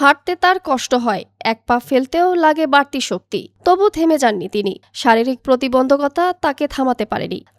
হাঁটতে তার কষ্ট হয়, এক পা ফেলতেও লাগে বাড়তি শক্তি। তবু থেমে যাননি তিনি। শারীরিক প্রতিবন্ধকতা তাকে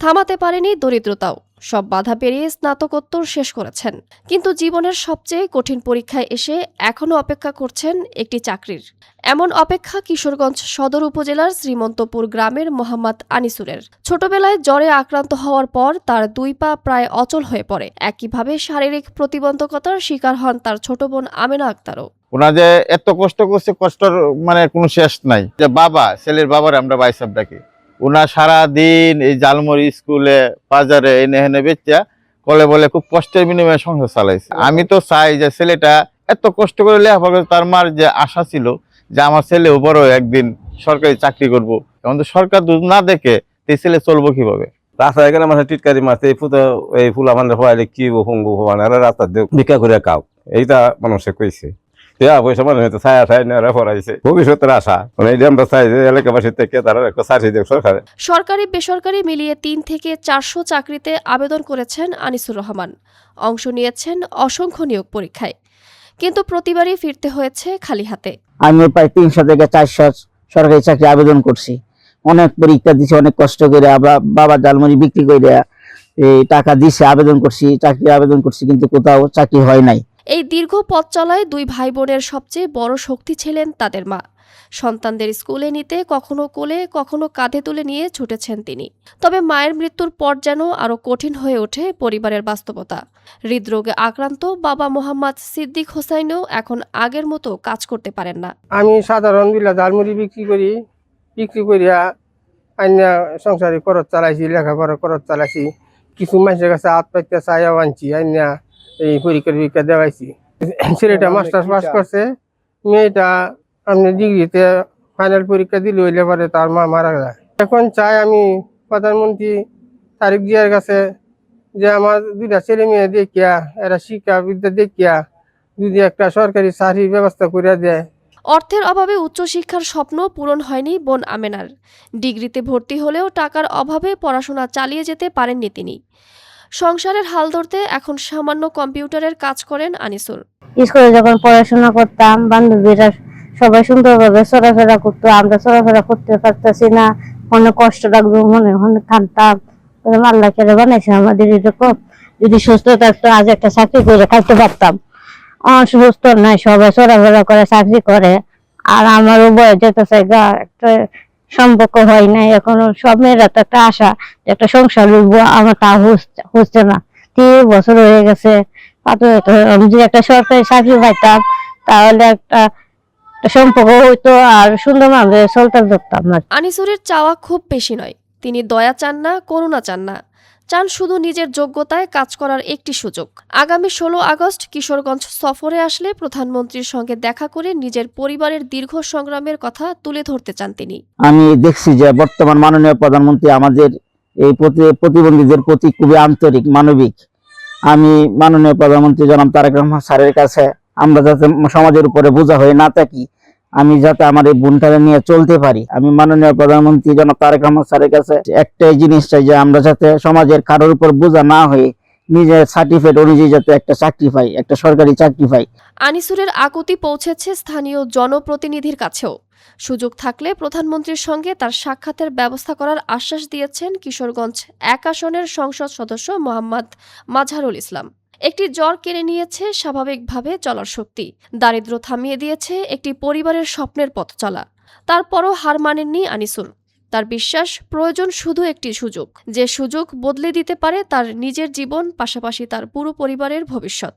থামাতে পারেনি দরিদ্রতাও। সব বাধা পেরিয়ে স্নাতকোত্তর শেষ করেছেন, কিন্তু জীবনের সবচেয়ে কঠিন পরীক্ষায় এসে এখনও অপেক্ষা করছেন একটি চাকরির। এমন অপেক্ষা কিশোরগঞ্জ সদর উপজেলার শ্রীমন্তপুর গ্রামের মোহাম্মদ আনিসুরের। ছোটবেলায় জ্বরে আক্রান্ত হওয়ার পর তার দুই পা প্রায় অচল হয়ে পড়ে। একইভাবে শারীরিক প্রতিবন্ধকতার শিকার হন তার ছোট বোন আমেনা আক্তারও। ওনা যে এত কষ্ট করছে, কষ্টর মানে কোনো শেষ নাই। যে বাবা, ছেলের বাবার আমরা বাইসাব ডাকি। ওনা সারাদিন এই জালমুড়ি স্কুলে বাজারে এনে এনে বেচা কলে বলে খুব কষ্টের বিনিময়ে সংসার চালাইছে। আমি তো চাই যে ছেলেটা এত কষ্ট করে লেখাপড়া করে, তার মার যে আশা ছিল যে আমার ছেলেও বড় একদিন সরকারি চাকরি করবো, এখন তো সরকার দুধ না দেখে এই ছেলে চলবো কিভাবে? রাস্তা এখানে মাসে টিটকারি মারছে, এই ফুল আমাদের হওয়াইলে কি ভঙ্গু হওয়ান রাস্তা ভিক্ষা করে খাও, এইটা মানুষে কইছে। পয়সা মানুষ হয়তো ছায়া পড়াইছে ভবিষ্যতের আশা, মানে আমরা চাই যে এলাকাবাসী থেকে তারা একটা চাকরি দেখ সরকারে। সরকারি বেসরকারি মিলিয়ে 3 থেকে 400 চাকরিতে আবেদন করেছেন আনিসুর রহমান। অংশ নিয়েছেন অসংখ্য নিয়োগ পরীক্ষায়, কিন্তু প্রতিবারই ফিরতে হয়েছে খালি হাতে। আমি প্রায় 300 থেকে 400 সরকারি চাকরি আবেদন করছি। অনেক পরীক্ষা দিছি, অনেক কষ্ট করে, বাবা জালমুড়ি বিক্রি করে এই টাকা দিছে, আবেদন করছি, চাকরি আবেদন করছি, কিন্তু কোথাও চাকরি হয় নাই। এই দীর্ঘ পথ চলায় দুই ভাই বোনের সবচেয়ে বড় শক্তি ছিলেন তাদের মা। সন্তানদের স্কুলে নিতে কখনো কোলে কখনো কাঁধে তুলে নিয়ে ছুটেছেন তিনি। তবে মায়ের মৃত্যুর পর যেন আরো কঠিন হয়ে ওঠে পরিবারের বাস্তবতা। হৃদরোগে আক্রান্ত বাবা মোহাম্মদ সিদ্দিক হোসাইনও এখন আগের মতো কাজ করতে পারেন না। আমি সাধারণ জালমুড়ি বিক্রি করিয়া আইনা সংসারে খরচ চালাইছি, লেখাপড়া খরচ চালাইছি। কিছু মানুষের কাছে হাত পাইতে চাইয়া আনছি, আইনা এই পরীক্ষা দেওয়াইছি। ছেলেটা মাস্টার্স পাস করছে, মেয়েটা আপনি ডিগ্রিতে ফাইনাল পরীক্ষা দিলে হইলে পরে তার মা মারা যায়। এখন চাই আমি প্রধানমন্ত্রী তারেক জিয়ার কাছে যে আমার দুইটা ছেলে মেয়ে দেখিয়া, এরা শিক্ষা বিদ্যা দেখিয়া যদি একটা সরকারি চাকরির ব্যবস্থা করে দেয়। অর্থের অভাবে উচ্চশিক্ষার স্বপ্ন পূরণ হয়নি বোন আমেনার। ডিগ্রিতে ভর্তি হলেও টাকার অভাবে পড়াশোনা চালিয়ে যেতে পারেননি তিনি। সংসারের হাল ধরতে এখন সামান্য কম্পিউটারের কাজ করেন আনিসুর। স্কুলে যখন পড়াশোনা করতাম, বান্ধবীরা সবাই সুন্দরভাবে চলাফেরা করতো, আমরা চলাফেরা করতে পারতেছি না, অনেক কষ্ট লাগতো, মনে অনেক কাঁদতাম। আল্লাহ কেড়ে বানাইছে আমাদের এরকম, যদি সুস্থ থাকতো আজ একটা চাকরি করে খাইতে পারতাম। অসুস্থ নাই, সবাই চলাফেরা করে, চাকরি করে, আর আমারও বয়স যেতেছে, একটা সম্পর্ক হয় নাই এখনো। সব মেয়েরা তো একটা আশা একটা সংসার উঠবো, আমার তা হচ্ছে না। 3 বছর হয়ে গেছে। আমি যদি একটা সরকারি চাকরি পাইতাম তাহলে একটা সম্পর্ক হইতো আর সুন্দরভাবে চলতে পারতাম। আনিসুরের চাওয়া খুব বেশি নয়। তিনি দয়া চান না, করুণা চান না, চান শুধু নিজের যোগ্যতায় কাজ করার একটি সুযোগ। আগামী 16 আগস্ট কিশোরগঞ্জ সফরে আসলে প্রধানমন্ত্রীর সঙ্গে দেখা করে নিজের পরিবারের দীর্ঘ সংগ্রামের কথা তুলে ধরতে চান তিনি। আমি দেখছি যে বর্তমান মাননীয় প্রধানমন্ত্রী আমাদের এই প্রতিবন্ধীদের প্রতি খুবই আন্তরিক, মানবিক। আমি মাননীয় প্রধানমন্ত্রী জনাব তারেক রহমান স্যারের কাছে আমরা যাতে সমাজের উপরে বোঝা হয়ে না থাকি, আমি যাতে আমার এই বোনটাকে নিয়ে চলতে পারি, আমি মাননীয় প্রধানমন্ত্রী জনাব তারেক রহমান স্যারের কাছে একটাই জিনিস চাই যে আমরা যাতে সমাজের কারোর উপর বোঝা না হয়ে নিজের সার্টিফিকেট অনুযায়ী যাতে একটা চাকরি পাই, একটা সরকারি চাকরি পাই। আনিসুরের আকুতি পৌঁছেছে স্থানীয় জনপ্রতিনিধির কাছেও। সুযোগ থাকলে প্রধানমন্ত্রীর সঙ্গে তার সাক্ষাতের ব্যবস্থা করার আশ্বাস দিয়েছেন কিশোরগঞ্জ 1 আসনের সংসদ সদস্য মোহাম্মদ মাজহারুল ইসলাম। একটি জ্বর কেড়ে নিয়েছে স্বাভাবিকভাবে চলার শক্তি, দারিদ্র্য থামিয়ে দিয়েছে একটি পরিবারের স্বপ্নের পথ চলা। তারপরও হার মানেননি আনিসুর। তার বিশ্বাস প্রয়োজন শুধু একটি সুযোগ, যে সুযোগ বদলে দিতে পারে তার নিজের জীবন, পাশাপাশি তার পুরো পরিবারের ভবিষ্যৎ।